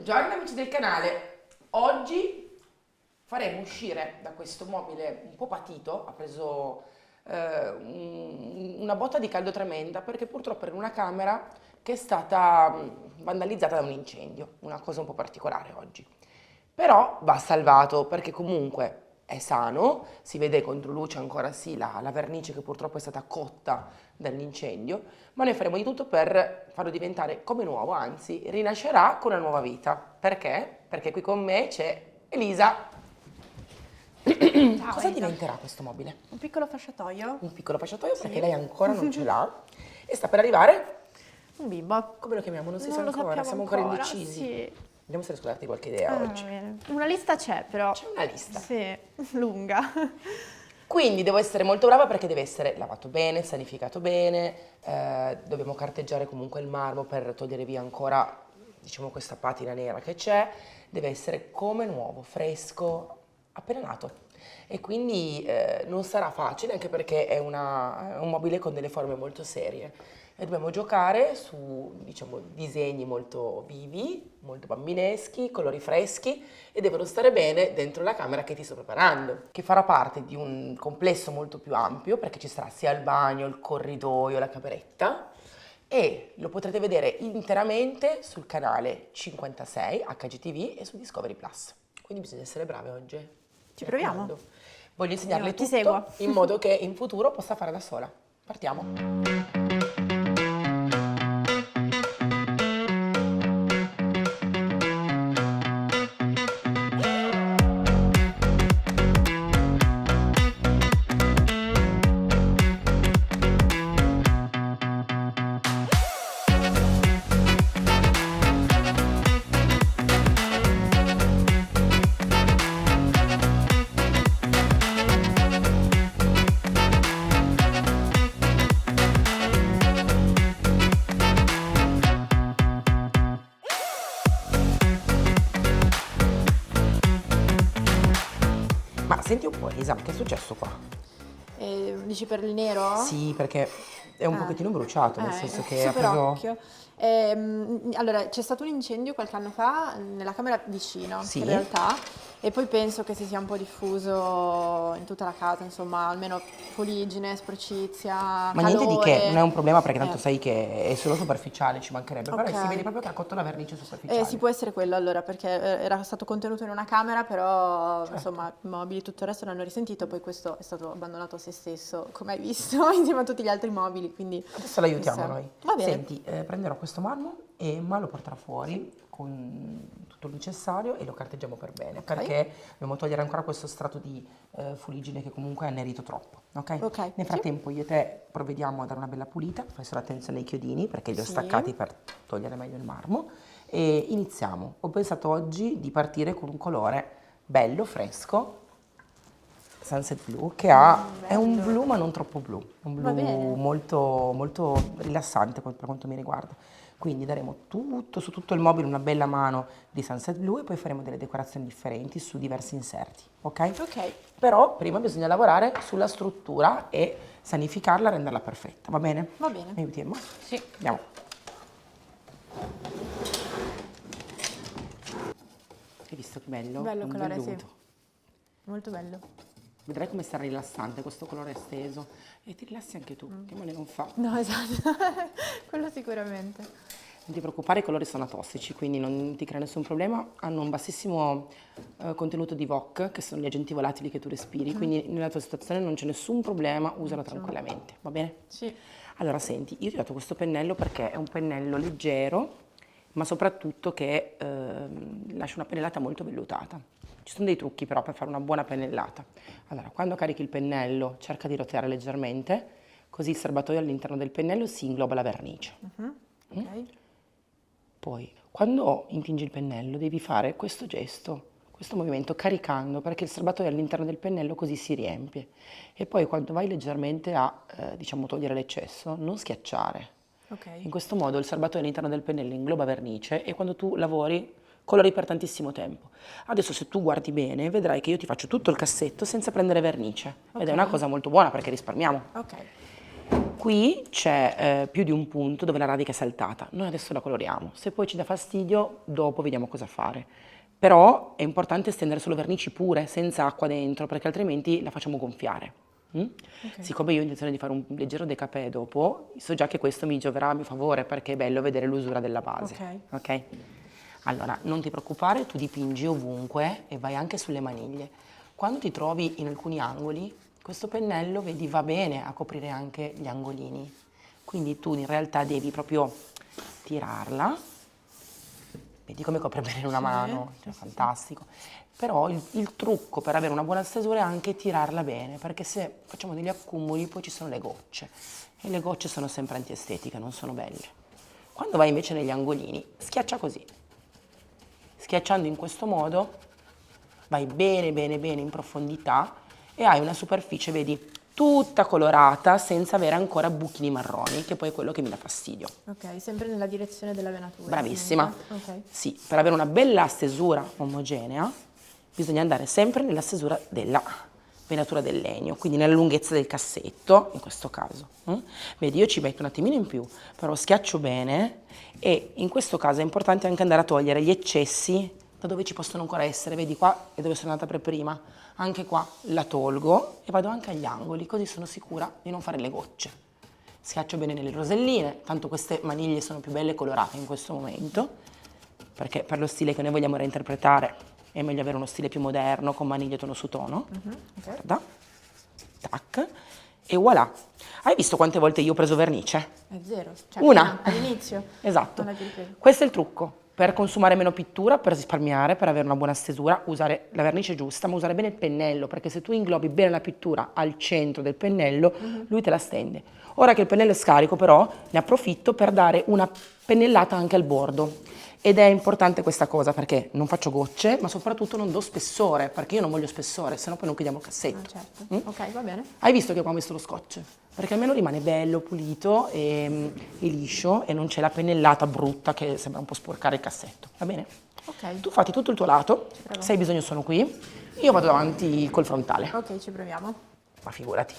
Buongiorno amici del canale, oggi faremo uscire da questo mobile un po' patito, ha preso una botta di caldo tremenda perché purtroppo era in una camera che è stata vandalizzata da un incendio, una cosa un po' particolare oggi. Però va salvato perché comunque è sano, si vede contro luce ancora sì la vernice che purtroppo è stata cotta dall'incendio, ma noi faremo di tutto per farlo diventare come nuovo, anzi rinascerà con una nuova vita. Perché? Perché qui con me c'è Elisa. Ciao, Cosa Elisa. diventerà questo mobile? Un piccolo fasciatoio? Un piccolo fasciatoio Sì. perché lei ancora non ce l'ha e sta per arrivare. Un bimbo. Come lo chiamiamo? Non si sa Non lo ancora, sappiamo siamo ancora ancora, indecisi. sì. Vediamo se riesco a darti qualche idea oggi. Bene. Una lista c'è però. C'è una lista. Sì, lunga. Quindi devo essere molto brava perché deve essere lavato bene, sanificato bene, dobbiamo carteggiare comunque il marmo per togliere via ancora, diciamo, questa patina nera che c'è, deve essere come nuovo, fresco, appena nato. E quindi non sarà facile anche perché è un mobile con delle forme molto serie. E dobbiamo giocare su, diciamo, disegni molto vivi, molto bambineschi, colori freschi e devono stare bene dentro la camera che ti sto preparando, che farà parte di un complesso molto più ampio perché ci sarà sia il bagno, il corridoio, la cameretta e lo potrete vedere interamente sul canale 56 HGTV e su Discovery Plus. Quindi bisogna essere brave oggi. Ci proviamo. raccomando. Voglio insegnarle Ti tutto seguo. in modo che in futuro possa fare da sola. Partiamo. Ma senti un po', Elisa, che è successo qua? Dici per il nero? Sì, perché è un pochettino bruciato, nel senso che ha super preso... occhio. Allora, c'è stato un incendio qualche anno fa nella camera vicino, Sì. in realtà, e poi penso che si sia un po' diffuso in tutta la casa, insomma, almeno fuliggine, sporcizia, Ma niente di che, calore. non è un problema perché tanto sai che è solo superficiale, ci mancherebbe, però Ok. si vede proprio che ha cotto la vernice superficiale. Sì, può essere quello allora, perché era stato contenuto in una camera, però Certo. insomma i mobili e tutto il resto l'hanno risentito, poi questo è stato abbandonato a se stesso, come hai visto, insieme a tutti gli altri mobili, quindi... Adesso l'aiutiamo chissà. noi. Va bene. Senti, prenderò questo marmo e Emma lo porterà fuori con tutto il necessario e lo carteggiamo per bene, perché dobbiamo togliere ancora questo strato di fuliggine che comunque è annerito troppo, ok? Ok, Nel sì. frattempo io e te provvediamo a dare una bella pulita, fai solo attenzione ai chiodini perché li ho Sì. staccati per togliere meglio il marmo e iniziamo. Ho pensato oggi di partire con un colore bello, fresco, Sunset Blu, che è un blu ma non troppo blu, un Va blu bene. molto, molto rilassante per quanto mi riguarda. Quindi daremo tutto, su tutto il mobile una bella mano di Sunset Blu e poi faremo delle decorazioni differenti su diversi inserti, ok? Ok, Però prima bisogna lavorare sulla struttura e sanificarla, renderla perfetta, va bene? va bene. Mi aiuti, Emma? Sì. Andiamo. Hai visto che bello? Bello Un colore, sì. velluto. Molto bello. Vedrai come sarà rilassante questo colore esteso e ti rilassi anche tu, che male non fa. No, esatto, quello sicuramente. Non ti preoccupare, i colori sono atossici, quindi non ti crea nessun problema. Hanno un bassissimo contenuto di VOC, che sono gli agenti volatili che tu respiri, quindi nella tua situazione non c'è nessun problema, usalo tranquillamente, va bene? Sì. Allora, senti, io ti ho dato questo pennello perché è un pennello leggero, ma soprattutto che lascia una pennellata molto vellutata. Ci sono dei trucchi però per fare una buona pennellata. Allora, quando carichi il pennello, cerca di roteare leggermente, così il serbatoio all'interno del pennello si ingloba la vernice. Ok. Poi, quando intingi il pennello, devi fare questo gesto, questo movimento caricando, perché il serbatoio all'interno del pennello così si riempie. E poi quando vai leggermente a, diciamo, togliere l'eccesso, non schiacciare. Ok. In questo modo il serbatoio all'interno del pennello ingloba vernice e quando tu lavori colori per tantissimo tempo. Adesso se tu guardi bene vedrai che io ti faccio tutto il cassetto senza prendere vernice ed è una cosa molto buona perché risparmiamo. Ok. qui c'è più di un punto dove la radica è saltata. Noi adesso la coloriamo. Se poi ci dà fastidio, dopo vediamo cosa fare. Però è importante stendere solo vernici pure, senza acqua dentro, perché altrimenti la facciamo gonfiare. Siccome io ho intenzione di fare un leggero décapé dopo, so già che questo mi gioverà a mio favore perché è bello vedere l'usura della base. Ok? Allora, non ti preoccupare, tu dipingi ovunque e vai anche sulle maniglie. Quando ti trovi in alcuni angoli, questo pennello, vedi, va bene a coprire anche gli angolini. Quindi tu in realtà devi proprio tirarla. Vedi come copre bene in una mano? Cioè, fantastico. Però il trucco per avere una buona stesura è anche tirarla bene, perché se facciamo degli accumuli poi ci sono le gocce. E le gocce sono sempre antiestetiche, non sono belle. Quando vai invece negli angolini, schiaccia così. Schiacciando in questo modo vai bene bene bene in profondità e hai una superficie, vedi, tutta colorata senza avere ancora buchini marroni, che poi è quello che mi dà fastidio. Ok, sempre nella direzione della venatura. Bravissima. Ok. Sì, per avere una bella stesura omogenea bisogna andare sempre nella stesura della venatura del legno, quindi nella lunghezza del cassetto, in questo caso. Vedi, io ci metto un attimino in più, però schiaccio bene e in questo caso è importante anche andare a togliere gli eccessi da dove ci possono ancora essere. Vedi, qua è dove sono andata per prima, anche qua la tolgo e vado anche agli angoli, così sono sicura di non fare le gocce. Schiaccio bene nelle roselline, tanto queste maniglie sono più belle colorate in questo momento, perché per lo stile che noi vogliamo reinterpretare è meglio avere uno stile più moderno, con maniglie tono su tono. Guarda, tac, e voilà. Hai visto quante volte io ho preso vernice? È zero. Cioè, Una. All'inizio. Esatto. Non l'hai più ripreso. Questo è il trucco. Per consumare meno pittura, per risparmiare, per avere una buona stesura, usare la vernice giusta, ma usare bene il pennello, perché se tu inglobi bene la pittura al centro del pennello, lui te la stende. Ora che il pennello è scarico, però, ne approfitto per dare una pennellata anche al bordo. Ed è importante questa cosa perché non faccio gocce, ma soprattutto non do spessore, perché io non voglio spessore, sennò poi non chiudiamo il cassetto. Certo. Ok, va bene. Hai visto che qua ho messo lo scotch? Perché almeno rimane bello, pulito e liscio e non c'è la pennellata brutta che sembra un po' sporcare il cassetto, va bene? Ok. Tu fatti tutto il tuo lato, provo. se hai bisogno sono qui, io vado avanti col frontale, Ok, ci proviamo. ma figurati.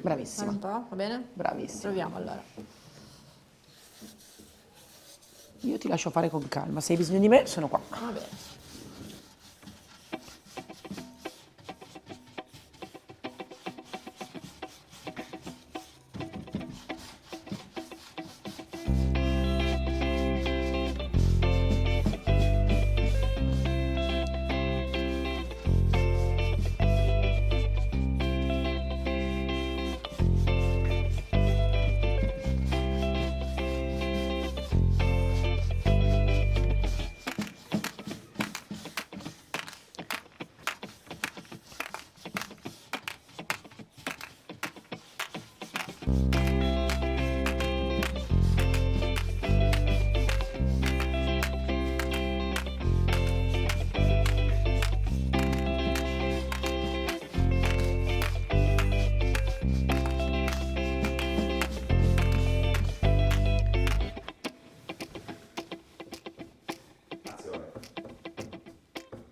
Bravissima. Un po', va bene? Bravissima. Proviamo allora. Io ti lascio fare con calma, se hai bisogno di me sono qua. Va bene.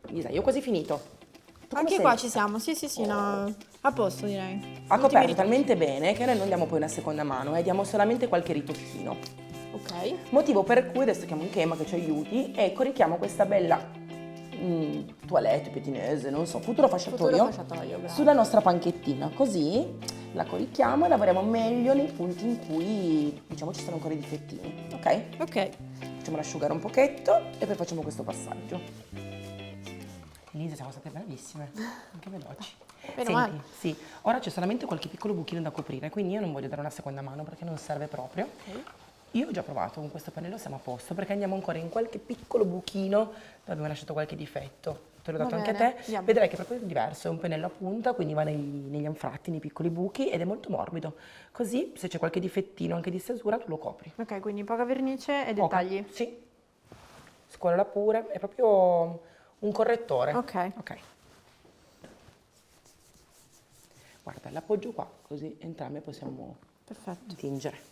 Lisa, io ho quasi finito. Tu come Anche sei qua messa? ci siamo, sì, no, a posto direi. Ha Ultimi coperto ritocchi. talmente bene che noi non diamo poi una seconda mano e diamo solamente qualche ritocchino. Ok. Motivo per cui adesso chiamo Chema che ci aiuti e corichiamo questa bella toilette pettinese, non so, futuro fasciatoio, bravo. sulla nostra panchettina. Così la corichiamo e lavoriamo meglio nei punti in cui diciamo ci sono ancora i difettini. Ok? Ok. Facciamola asciugare un pochetto e poi facciamo questo passaggio. Elisa, siamo state bravissime, anche veloci. Meno Senti, male. sì, ora c'è solamente qualche piccolo buchino da coprire, quindi io non voglio dare una seconda mano perché non serve proprio. Io ho già provato, con questo pennello siamo a posto, perché andiamo ancora in qualche piccolo buchino dove abbiamo lasciato qualche difetto. Te l'ho dato Va anche a bene, te, andiamo. vedrai che è proprio diverso, è un pennello a punta, quindi va negli anfratti, nei piccoli buchi ed è molto morbido. Così se c'è qualche difettino anche di stesura tu lo copri. Ok, quindi poca vernice e Poca. dettagli. Sì, scuola pure, è proprio un correttore. Ok. Ok. Guarda, l'appoggio qua, così entrambe possiamo Perfetto. tingere.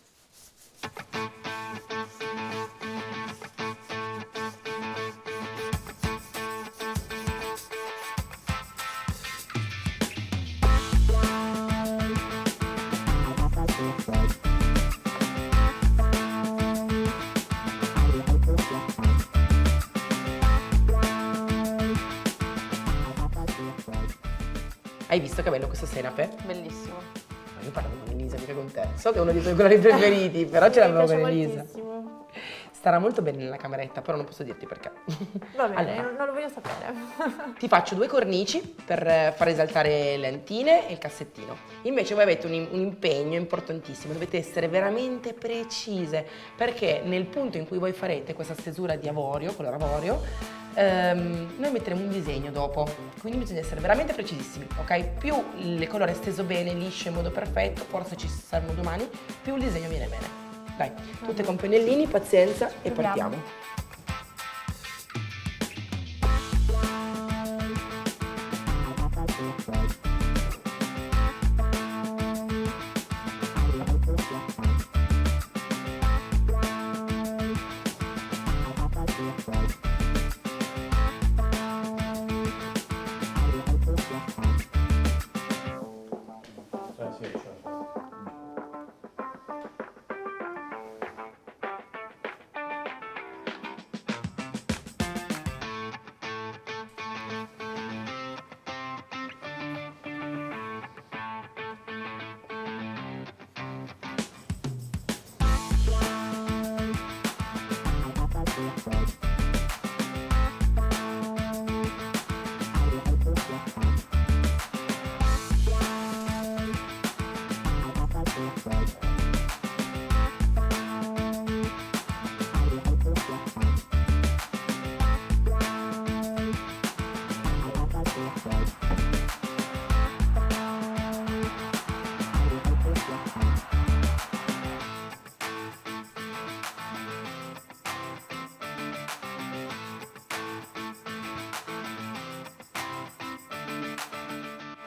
Hai visto che bello questo senape? Bellissimo. Ma io parlo con Elisa, mica con te. So che è uno dei tuoi colori preferiti, però ce l'avevo con Elisa. moltissimo. Starà molto bene nella cameretta, però non posso dirti perché. Va bene, Allora, non lo voglio sapere. ti faccio 2 cornici per far esaltare le lentine e il cassettino. Invece voi avete un impegno importantissimo, dovete essere veramente precise, perché nel punto in cui voi farete questa stesura di avorio, color avorio, noi metteremo un disegno dopo, quindi bisogna essere veramente precisissimi, ok? Più il colore è steso bene, liscio, in modo perfetto, forse ci saremo domani, più il disegno viene bene. Dai, tutte con pennellini, pazienza e Proviamo. partiamo.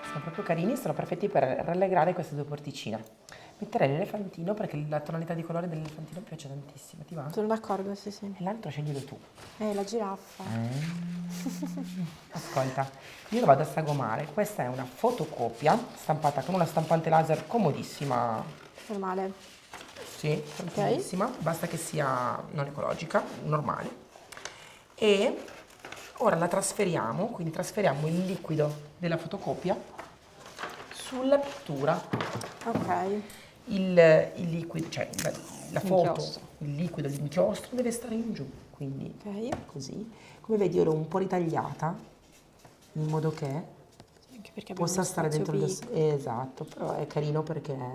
Sono proprio carini, sono perfetti per rallegrare queste 2 porticine. Metterei l'elefantino perché la tonalità di colore dell'elefantino piace tantissimo, ti va? Sono d'accordo, sì, sì. E l'altro sceglielo tu. La giraffa. Ascolta, io lo vado a sagomare. Questa è una fotocopia stampata con una stampante laser comodissima. Normale. Sì, tranquillissima. Basta che sia non ecologica, normale. E ora la trasferiamo, quindi trasferiamo il liquido della fotocopia sulla pittura. Ok. Il liquido, cioè la foto, L'inchiostro. il liquido, l'inchiostro deve stare in giù, quindi Ok. così. Come vedi io l'ho un po' ritagliata in modo che Anche perché abbiamo possa uno stare spazio dentro il piccolo. esatto, però è carino perché è,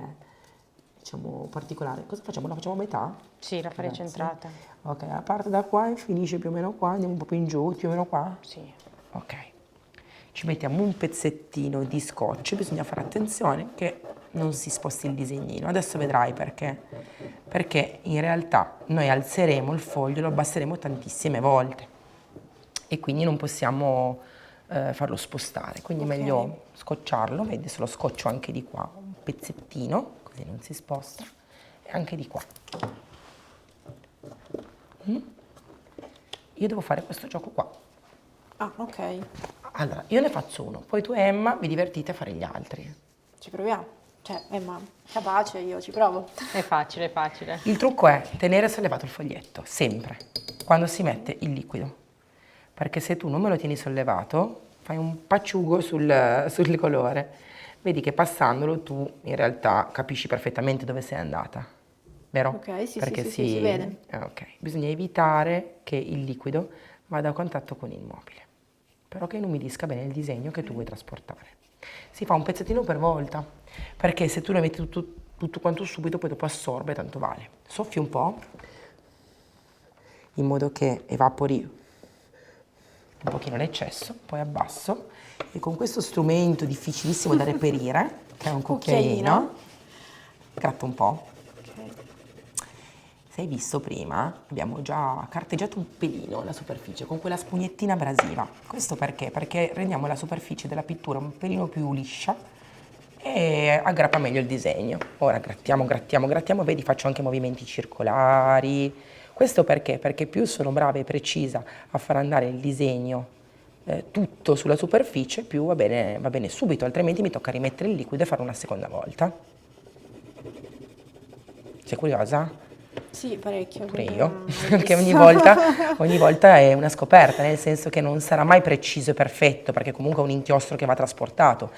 diciamo, particolare. Cosa facciamo? La facciamo a metà? Sì, la farei Grazie. centrata. Ok, parte da qua e finisce più o meno qua, andiamo un po' più in giù, più o meno qua. Sì. Ok, ci mettiamo un pezzettino di scotch, bisogna fare attenzione che non si sposti il disegnino. Adesso vedrai perché. Perché in realtà noi alzeremo il foglio, lo abbasseremo tantissime volte e quindi non possiamo farlo spostare. Quindi è Ok. meglio scocciarlo, vedi se lo scoccio anche di qua, un pezzettino, così non si sposta, e anche di qua. Io devo fare questo gioco qua. Ah, ok. Allora, io ne faccio uno, poi tu e Emma vi divertite a fare gli altri. Ci proviamo. Cioè, ma capace, io ci provo. È facile, è facile. Il trucco è tenere sollevato il foglietto, sempre, quando si mette il liquido. Perché se tu non me lo tieni sollevato, fai un pacciugo sul colore. Vedi che passandolo tu in realtà capisci perfettamente dove sei andata, vero? Ok, sì, Perché sì, si vede. ok, bisogna evitare che il liquido vada a contatto con il mobile, però che inumidisca bene il disegno che tu vuoi trasportare. Si fa un pezzettino per volta, perché se tu lo metti tutto quanto subito, poi dopo assorbe, tanto vale. Soffi un po', in modo che evapori un pochino l'eccesso, poi abbasso e con questo strumento difficilissimo da reperire, che è un cucchiaino, gratto un po'. Ok. Se hai visto prima, abbiamo già carteggiato un pelino la superficie con quella spugnettina abrasiva. Questo perché? Perché rendiamo la superficie della pittura un pelino più liscia e aggrappa meglio il disegno. Ora grattiamo, grattiamo, grattiamo, vedi faccio anche movimenti circolari. Questo perché? Perché più sono brava e precisa a far andare il disegno tutto sulla superficie, più va bene subito, altrimenti mi tocca rimettere il liquido e fare una seconda volta. Sei curiosa? Sì, parecchio. Pure quindi io, è perché bellissimo. ogni volta è una scoperta, nel senso che non sarà mai preciso e perfetto, perché comunque è un inchiostro che va trasportato.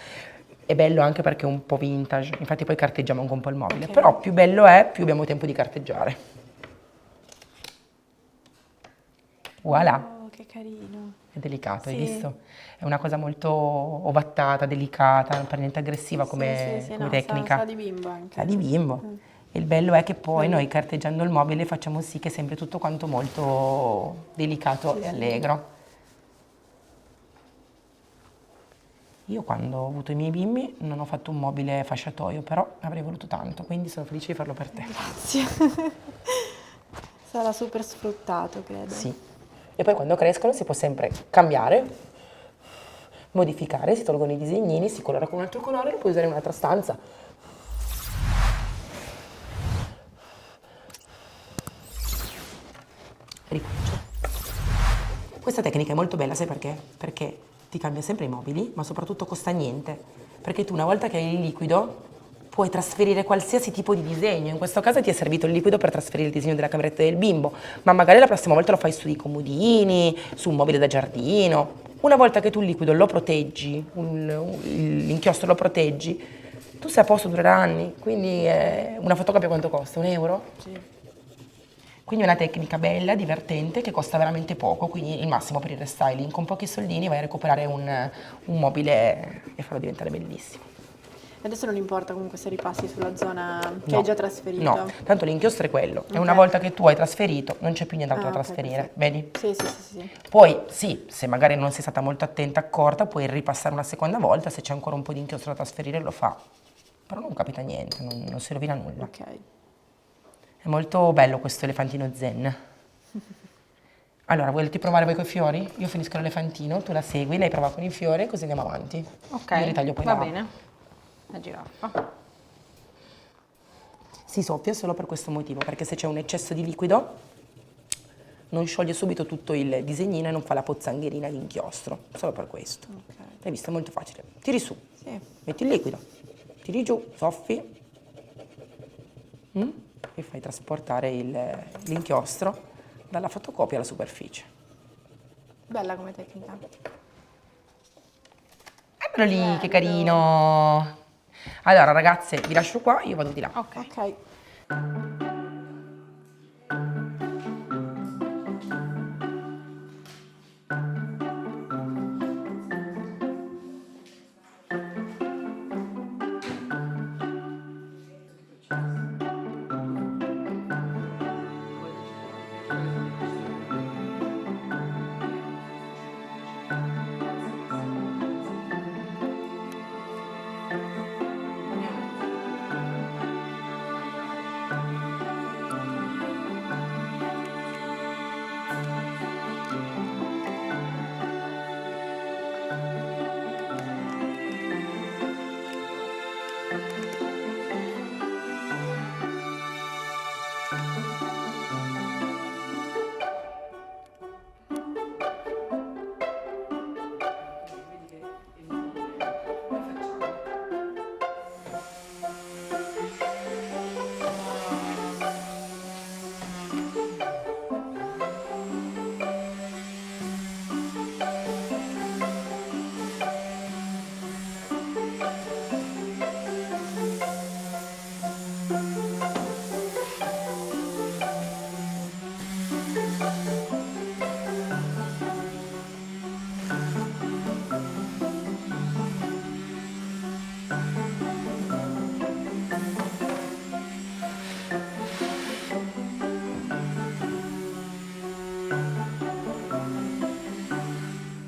È bello anche perché è un po' vintage, infatti poi carteggiamo anche un po' il mobile, Ok. però più bello è, più abbiamo tempo di carteggiare. Voilà, Oh, che carino. è delicato, hai Sì. visto? È una cosa molto ovattata, delicata, non per niente aggressiva come No, tecnica. sa di bimbo anche. Sa di bimbo. Il bello è che poi Bello. noi carteggiando il mobile facciamo sì che sembri tutto quanto molto delicato e allegro. Io quando ho avuto i miei bimbi non ho fatto un mobile fasciatoio, però avrei voluto tanto, quindi sono felice di farlo per te. Grazie. Sarà super sfruttato, credo. Sì. E poi quando crescono si può sempre cambiare, modificare, si tolgono i disegnini, si colora con un altro colore e lo puoi usare in un'altra stanza. Ricomincio. Questa tecnica è molto bella, sai perché? Perché ti cambia sempre i mobili, ma soprattutto costa niente. Perché tu una volta che hai il liquido puoi trasferire qualsiasi tipo di disegno. In questo caso ti è servito il liquido per trasferire il disegno della cameretta del bimbo, ma magari la prossima volta lo fai sui comodini, su un mobile da giardino. Una volta che tu il liquido lo proteggi, l'inchiostro lo proteggi, tu sei a posto, durerà anni. Quindi una fotocopia quanto costa? 1 euro? Sì. Quindi è una tecnica bella, divertente, che costa veramente poco, quindi il massimo per il restyling. Con pochi soldini vai a recuperare un mobile e farlo diventare bellissimo. Adesso non importa comunque se ripassi sulla zona che No, hai già trasferito. no, tanto l'inchiostro è quello. E una Ok. volta che tu hai trasferito non c'è più nient'altro da Ok, trasferire, perfetto. vedi? Sì. Poi sì, se magari non sei stata molto attenta, accorta, puoi ripassare una seconda volta, se c'è ancora un po' di inchiostro da trasferire lo fa. Però non capita niente, non si rovina nulla. Ok. È molto bello questo elefantino zen. Allora, vuoi provare voi con i fiori? Io finisco l'elefantino, tu la segui, lei prova con i fiori, così andiamo avanti. Ok, Io ritaglio poi va la... bene. La giraffa. Si soffia solo per questo motivo, perché se c'è un eccesso di liquido non scioglie subito tutto il disegnino e non fa la pozzangherina di inchiostro, solo per questo. Hai visto? È molto facile. Tiri su, Sì. metti il liquido, tiri giù, soffi e fai trasportare l'inchiostro dalla fotocopia alla superficie. Bella come tecnica. Eccolo lì, che Bello. carino! Allora ragazze, vi lascio qua, io vado di là. Ok. Ok.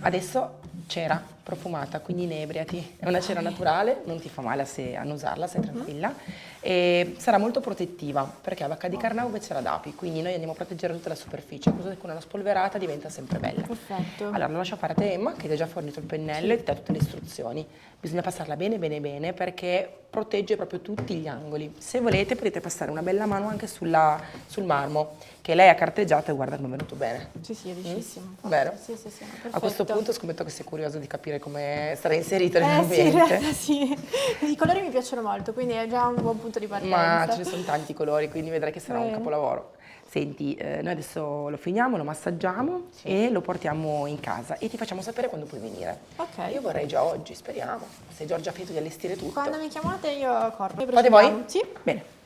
Adesso cera profumata, quindi inebriati. È una cera naturale, non ti fa male a annusarla, stai tranquilla. e sarà molto protettiva perché a Vacca di Carnau invece era d'api, quindi noi andiamo a proteggere tutta la superficie, così che con una spolverata diventa sempre bella. Perfetto. Allora lo lascio fare a te, Emma, che ti ha già fornito il pennello e ti dà tutte le istruzioni. Bisogna passarla bene bene bene perché protegge proprio tutti gli angoli. Se volete potete passare una bella mano anche sul marmo, che lei ha carteggiato e guarda come è venuto bene. Sì, è riuscissimo. Vero? Sì, no, A questo perfetto. punto scommetto che sei curioso di capire come sarà inserito Sì, in nell'ambiente. realtà sì. I colori mi piacciono molto, quindi è già un buon punto di partenza. Ma ce ne sono tanti colori, quindi vedrai che sarà un Bene. capolavoro. Senti, noi adesso lo finiamo, lo massaggiamo e lo portiamo in casa e ti facciamo sapere quando puoi venire. Ok. Io vorrei già oggi, speriamo. Sei già finito di allestire tutto. Quando mi chiamate io corro. Fate voi? Sì. Bene.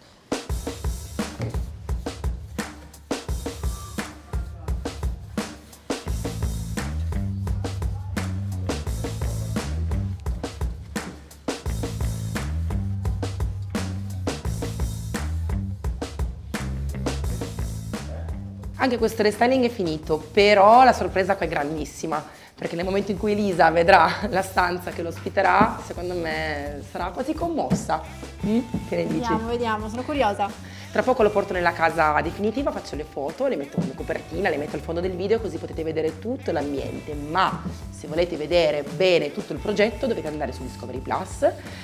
Anche questo restyling è finito, però la sorpresa qua è grandissima, perché nel momento in cui Elisa vedrà la stanza che lo ospiterà, secondo me sarà quasi commossa. Che ne dici? Vediamo, sono curiosa. Tra poco lo porto nella casa definitiva, faccio le foto, le metto come copertina, le metto al fondo del video così potete vedere tutto l'ambiente, ma se volete vedere bene tutto il progetto dovete andare su Discovery Plus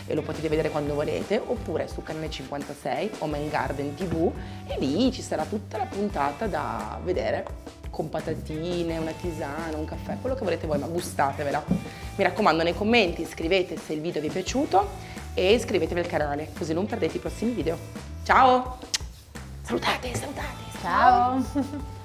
e lo potete vedere quando volete, oppure su canale 56 Home and Garden TV e lì ci sarà tutta la puntata da vedere con patatine, una tisana, un caffè, quello che volete voi, ma gustatevela. Mi raccomando, nei commenti scrivete se il video vi è piaciuto e iscrivetevi al canale così non perdete i prossimi video. Ciao! Salutate! Ciao.